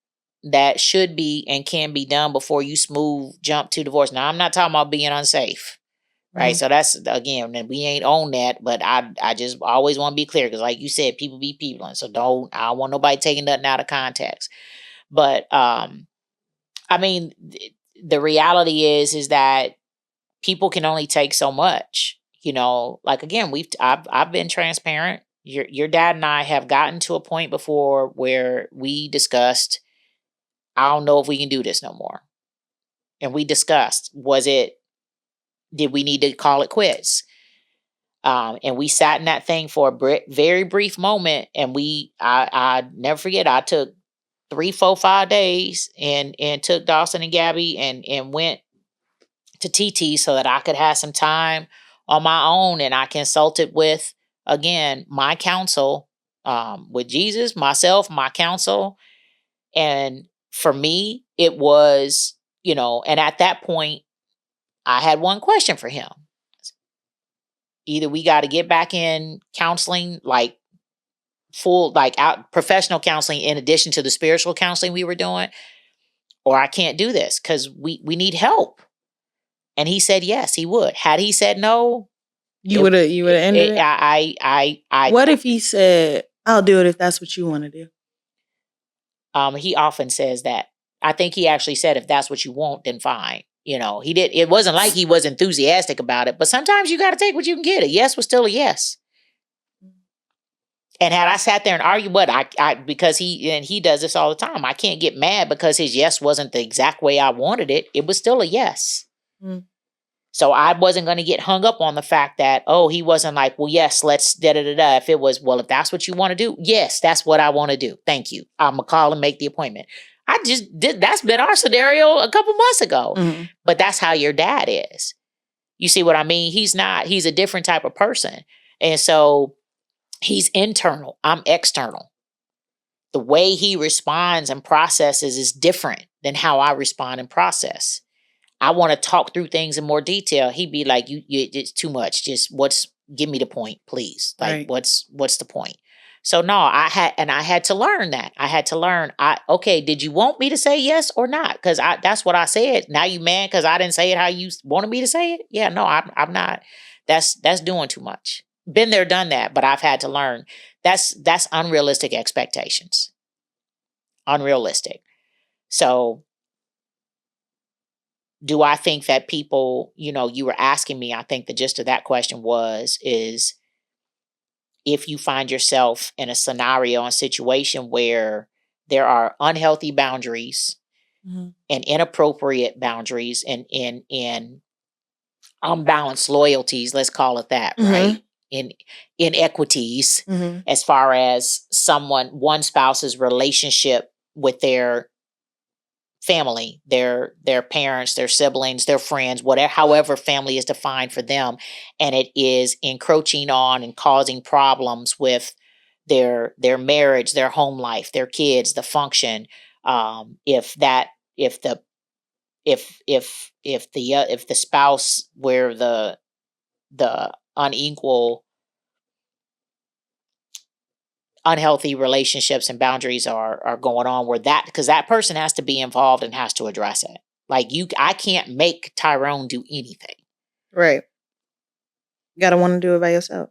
that should be and can be done before you smooth jump to divorce. Now, I'm not talking about being unsafe, Right. So that's, again, and we ain't on that, but I just always want to be clear. Cause like you said, people be people. And so I don't want nobody taking nothing out of context. But, I mean, the reality is that people can only take so much, like, again, I've been transparent. Your dad and I have gotten to a point before where we discussed, I don't know if we can do this no more. And we discussed, did we need to call it quits? And we sat in that thing for a very brief moment. And I never forget, I took 3, 4, 5 days and took Dawson and Gabby and went to TT so that I could have some time on my own. And I consulted with, again, my counsel, with Jesus, myself, my counsel. And for me, it was, and at that point, I had one question for him. Either we got to get back in counseling, like full, like out professional counseling in addition to the spiritual counseling we were doing, or I can't do this because we need help. And he said yes, he would. Had he said no, you would have ended it. I. What if he said, "I'll do it if that's what you want to do"? He often says that. I think he actually said, "If that's what you want, then fine." He did. It wasn't like he was enthusiastic about it, but sometimes you got to take what you can get. A yes was still a yes. And had I sat there and argued, because he does this all the time. I can't get mad because his yes wasn't the exact way I wanted it. It was still a yes. Mm. So I wasn't going to get hung up on the fact that, he wasn't like, well, yes, let's da-da-da-da. If it was, well, if that's what you want to do, yes, that's what I want to do. Thank you. I'm going to call and make the appointment. I just did. That's been our scenario a couple months ago. Mm-hmm. But that's how your dad is. You see what I mean? He's a different type of person. And so he's internal. I'm external. The way he responds and processes is different than how I respond and process. I want to talk through things in more detail. He'd be like, you it's too much. Just give me the point, please. Like, right. What's the point? So no, I had to learn that. I had to learn, okay, did you want me to say yes or not? Because that's what I said. Now you mad because I didn't say it how you wanted me to say it? Yeah, no, I'm not. That's doing too much. Been there, done that, but I've had to learn. That's unrealistic expectations. Unrealistic. So do I think that people, you were asking me, I think the gist of that question is if you find yourself in a scenario and situation where there are unhealthy boundaries mm-hmm. and inappropriate boundaries and unbalanced loyalties, let's call it that, mm-hmm. right? In inequities mm-hmm. as far as one spouse's relationship with their family, their parents, their siblings, their friends, whatever, however family is defined for them, and it is encroaching on and causing problems with their marriage, their home life, their kids, the function. If the spouse where the unequal, unhealthy relationships and boundaries are going on because that person has to be involved and has to address it. Like I can't make Tyrone do anything. Right. You gotta want to do it by yourself.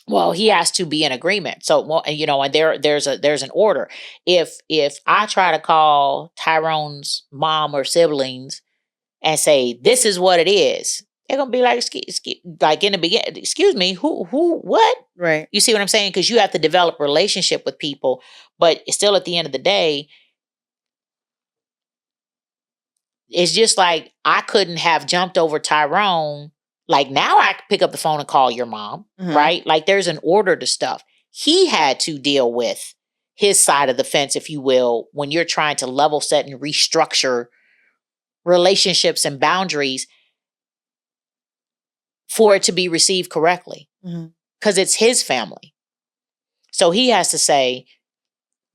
Well, he has to be in agreement. So, and there's an order. If I try to call Tyrone's mom or siblings and say, this is what it is, they're going to be like, like in the beginning, excuse me, who, what? Right. You see what I'm saying? Because you have to develop a relationship with people. But still, at the end of the day, it's just like I couldn't have jumped over Tyrone. Like now I pick up the phone and call your mom, mm-hmm. right? Like there's an order to stuff. He had to deal with his side of the fence, if you will, when you're trying to level set and restructure relationships and boundaries for it to be received correctly. Because it's his family. So he has to say,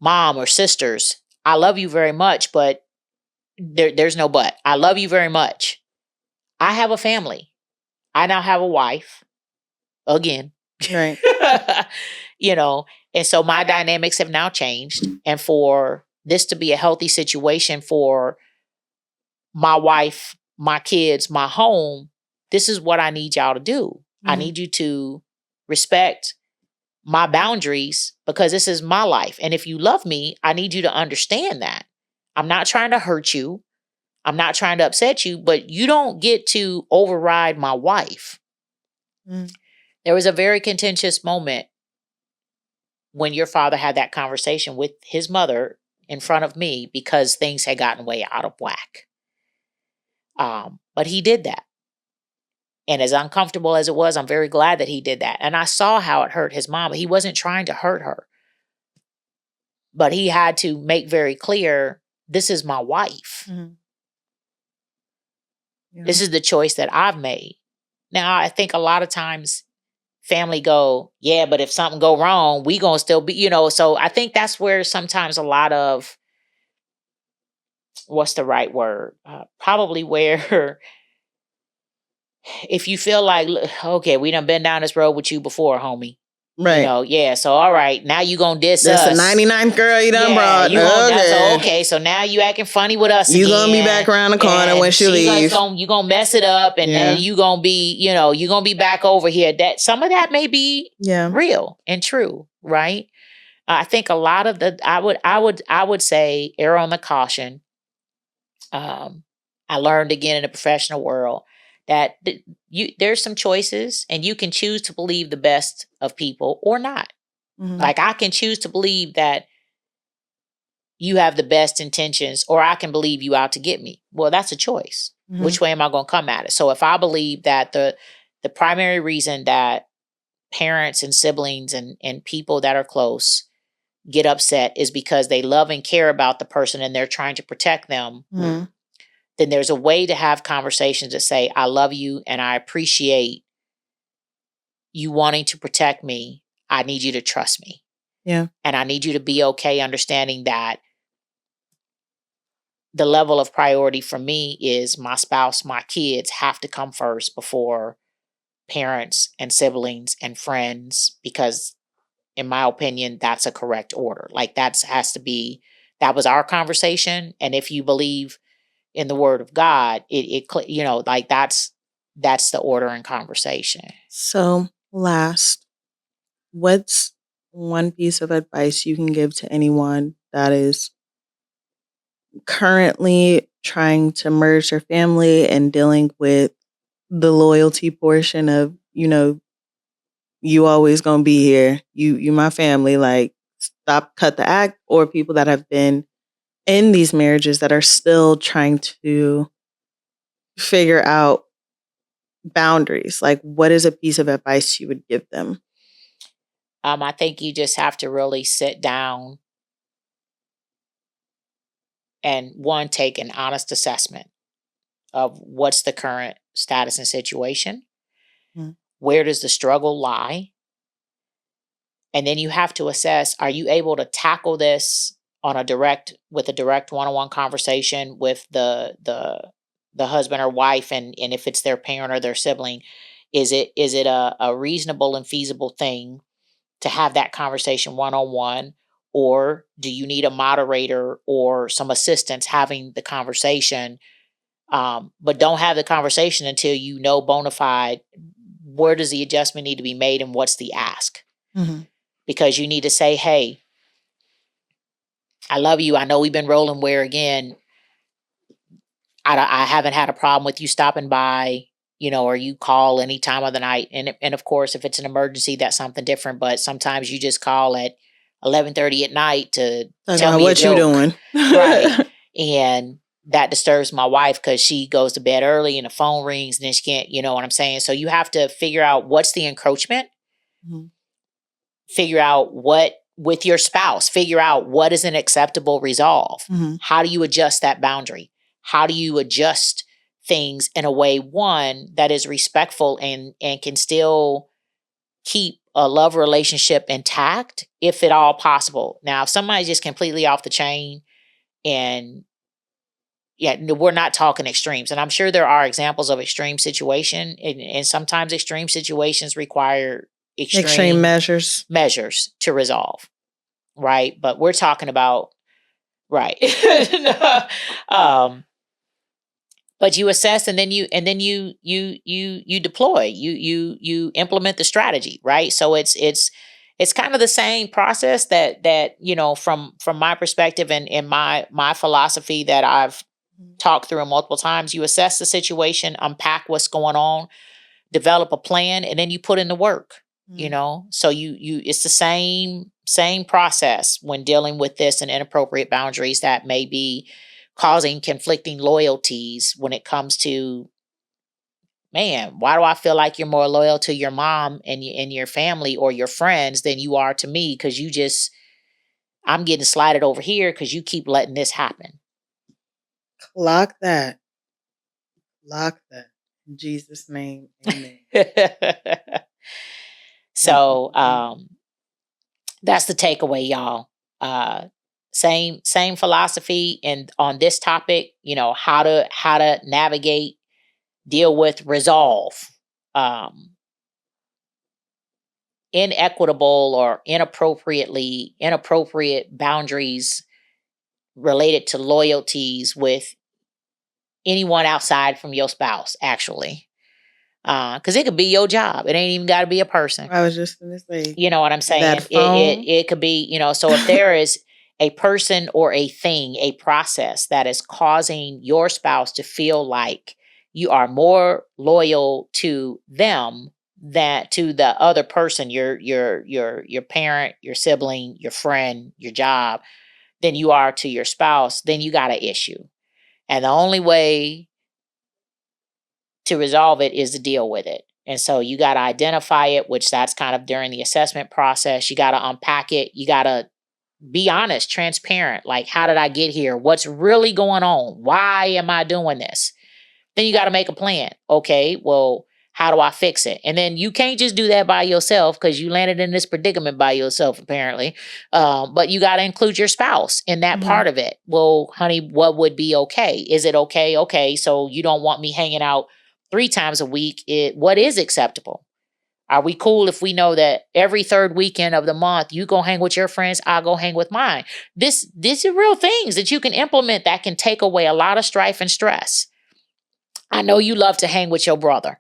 mom or sisters, I love you very much, but there's no but. I love you very much. I have a family. I now have a wife. Again. Right. And so my dynamics have now changed. And for this to be a healthy situation for my wife, my kids, my home, this is what I need y'all to do. I need you to respect my boundaries because this is my life. And if you love me, I need you to understand that. I'm not trying to hurt you. I'm not trying to upset you, but you don't get to override my wife. There was a very contentious moment when your father had that conversation with his mother in front of me because things had gotten way out of whack. But he did that. And as uncomfortable as it was, I'm very glad that he did that. And I saw how it hurt his mom. He wasn't trying to hurt her. But he had to make very clear, this is my wife. Yeah. This is the choice that I've made. Now, I think a lot of times family go, yeah, but if something go wrong, we gonna still be, so I think that's where sometimes a lot of, what's the right word? Probably where if you feel like, okay, we done been down this road with you before, homie. Right. Yeah. So, all right. Now you going to diss us. That's the 99th girl you done brought. Okay. So now you acting funny with us you again. You going to be back around the corner when she leaves. You going to mess it up. And then you going to be, you going to be back over here. That some of that may be real and true. Right. I think a lot of I would say err on the caution. I learned again in the professional world that there's some choices and you can choose to believe the best of people or not. Like I can choose to believe that you have the best intentions or I can believe you out to get me. Well, that's a choice. Which way am I going to come at it? So if I believe that the primary reason that parents and siblings and people that are close get upset is because they love and care about the person and they're trying to protect them, then there's a way to have conversations that say, I love you and I appreciate you wanting to protect me. I need you to trust me. Yeah. And I need you to be okay understanding that the level of priority for me is my spouse, my kids have to come first before parents and siblings and friends, because in my opinion, that's a correct order. Like that was our conversation. And if you believe in the word of God, like that's the order and conversation. So last, what's one piece of advice you can give to anyone that is currently trying to merge their family and dealing with the loyalty portion of, you always gonna be here. You my family, like cut the act, or people that have been in these marriages that are still trying to figure out boundaries. Like, what is a piece of advice you would give them? I think you just have to really sit down and take an honest assessment of what's the current status and situation. Where does the struggle lie? And then you have to assess, are you able to tackle this on a direct one-on-one conversation with the husband or wife, and if it's their parent or their sibling, is it a reasonable and feasible thing to have that conversation one-on-one, or do you need a moderator or some assistance having the conversation? But don't have the conversation until you know bona fide where does the adjustment need to be made and what's the ask. Because you need to say, hey, I love you. I know we've been rolling where, again, I haven't had a problem with you stopping by, or you call any time of the night. And of course, if it's an emergency, that's something different. But sometimes you just call at 11:30 at night to tell me what you're doing. Right. And that disturbs my wife because she goes to bed early and the phone rings and then she can't, you know what I'm saying? So you have to figure out what's the encroachment. Figure out what, with your spouse, figure out what is an acceptable resolve. How do you adjust that boundary? How do you adjust things in a way, one, that is respectful and can still keep a love relationship intact, if at all possible? Now, if somebody's just completely off the chain, and we're not talking extremes, and I'm sure there are examples of extreme situation, and sometimes extreme situations require extreme measures to resolve, right? But we're talking about, right. But you assess, and then you deploy, you implement the strategy, right? So it's kind of the same process that from my perspective and in my philosophy that I've talked through multiple times. You assess the situation, unpack what's going on, develop a plan, and then you put in the work. So you it's the same process when dealing with this and inappropriate boundaries that may be causing conflicting loyalties when it comes to, man, why do I feel like you're more loyal to your mom and your family or your friends than you are to me? Because I'm getting slided over here because you keep letting this happen. Lock that. In Jesus' name, amen. So that's the takeaway, y'all. Same philosophy and on this topic, how to navigate, deal with, resolve inequitable or inappropriate boundaries related to loyalties with anyone outside from your spouse, actually. Because it could be your job. It ain't even got to be a person. I was just going to say. You know what I'm saying? It could be, so if there is a person or a thing, a process that is causing your spouse to feel like you are more loyal to them than to the other person, your parent, your sibling, your friend, your job, than you are to your spouse, then you got an issue. And the only way to resolve it is to deal with it. And so you got to identify it, which that's kind of during the assessment process. You got to unpack it. You got to be honest, transparent. Like, how did I get here? What's really going on? Why am I doing this? Then you got to make a plan. Okay, well, how do I fix it? And then you can't just do that by yourself because you landed in this predicament by yourself, apparently. But you got to include your spouse in that part of it. Well, honey, what would be okay? Is it okay? Okay, so you don't want me hanging out 3 times a week. What is acceptable? Are we cool if we know that every third weekend of the month you go hang with your friends, I'll go hang with mine? These are real things that you can implement that can take away a lot of strife and stress. I know you love to hang with your brother.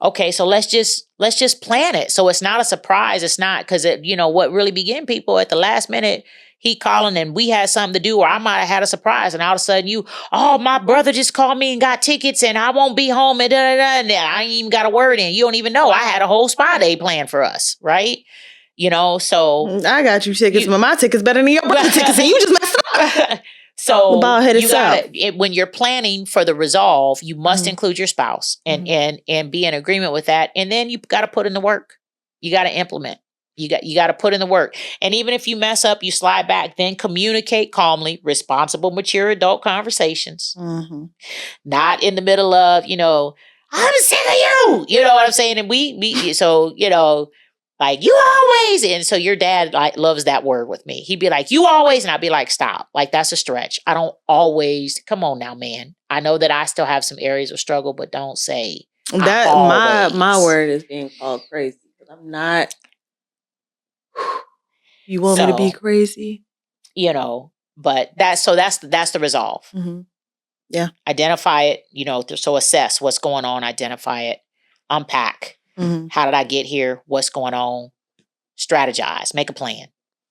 Okay, so let's just plan it so it's not a surprise. It's not because what really begin people at the last minute. He calling and we had something to do, or I might have had a surprise, and all of a sudden my brother just called me and got tickets, and I won't be home, and and I ain't even got a word in. You don't even know I had a whole spa day planned for us, right? So I got you tickets, but my tickets better than your brother tickets, and you just messed up. So you gotta, when you're planning for the resolve, you must include your spouse and be in agreement with that, and then you got to put in the work. You got to implement. You got to put in the work. And even if you mess up, you slide back, then communicate calmly, responsible, mature adult conversations. Not in the middle of, I'm sick of you. You know what I'm saying? And so, like, you always, and so your dad loves that word with me. He'd be like, you always, and I'd be like, stop. Like, that's a stretch. I don't always, come on now, man. I know that I still have some areas of struggle, but don't say that. My word is being called crazy. I'm not. You want me to be crazy? But that's the resolve. Yeah. Identify it, so assess what's going on, identify it, unpack. How did I get here? What's going on? Strategize, make a plan.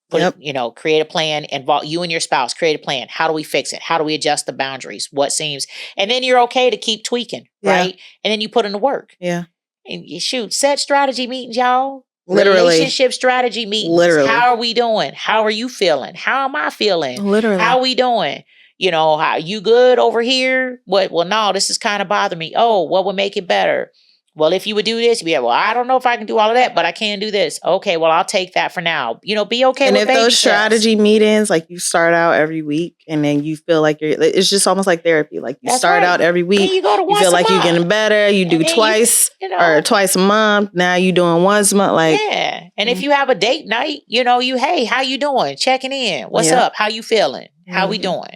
Create a plan, involve you and your spouse, create a plan. How do we fix it? How do we adjust the boundaries? What seems, and then you're okay to keep tweaking, right? And then you put in the work. Yeah. And you set strategy meetings, y'all. Literally. Relationship strategy meetings. Literally. How are we doing? How are you feeling? How am I feeling? Literally. How are we doing? How you good over here? What? Well, no, this is kind of bothering me. Oh, what would make it better? Well, if you would do this, you'd be like, well, I don't know if I can do all of that, but I can do this. Okay, well, I'll take that for now. Be okay and with if baby those steps. strategy meetings, like you start out every week and then you feel like it's just almost like therapy. Like you start out every week, and you go to you feel like you're getting better. You do twice or twice a month. Now you doing once a month. Like, yeah. And if you have a date night, hey, how you doing? Checking in. What's up? How you feeling? How we doing?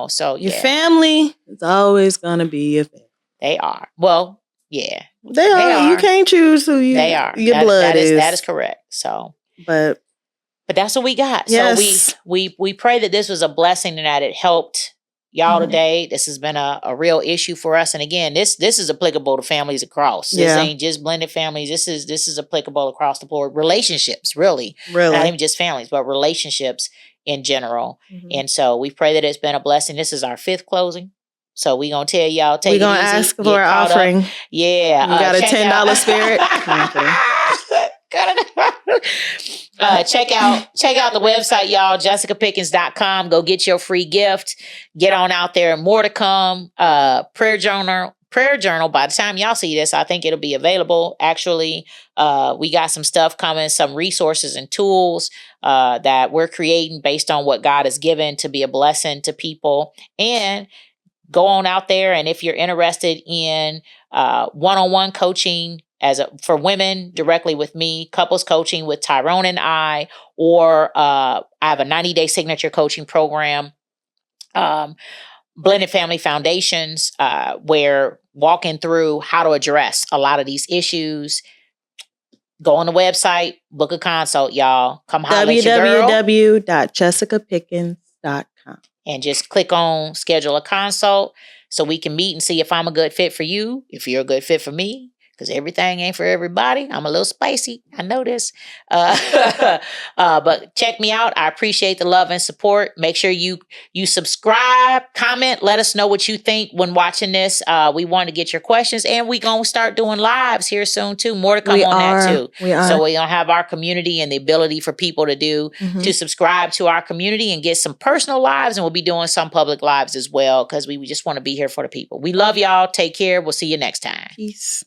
So your family is always going to be your family. They are. Well, yeah. They are. You can't choose who they are. Your blood is. That is correct. So, but that's what we got. Yes. So we pray that this was a blessing and that it helped, y'all today. This has been a real issue for us. And again, this is applicable to families across. This ain't just blended families. This is applicable across the board. Relationships, really. Not even just families, but relationships in general. And so we pray that it's been a blessing. This is our 5th closing. So we gonna tell y'all, take it easy. We're gonna ask for an offering. Yeah. You got a $10 spirit? Check out the website, y'all, jessicapickens.com. Go get your free gift. Get on out there. More to come. Prayer journal. By the time y'all see this, I think it'll be available. Actually, we got some stuff coming, some resources and tools that we're creating based on what God has given to be a blessing to people. And go on out there, and if you're interested in one-on-one coaching for women directly with me, couples coaching with Tyrone and I, or I have a 90-day signature coaching program, Blended Family Foundations, where walking through how to address a lot of these issues. Go on the website, book a consult, y'all. Come holler at your girl. www.jessicapickens.com. And just click on schedule a consult so we can meet and see if I'm a good fit for you, if you're a good fit for me, because everything ain't for everybody. I'm a little spicy. I know this. But check me out. I appreciate the love and support. Make sure you subscribe, comment, let us know what you think when watching this. We want to get your questions, and we going to start doing lives here soon too. More to come that too. So we're going to have our community and the ability for people to subscribe to our community and get some personal lives, and we'll be doing some public lives as well, because we just want to be here for the people. We love y'all. Take care. We'll see you next time. Peace.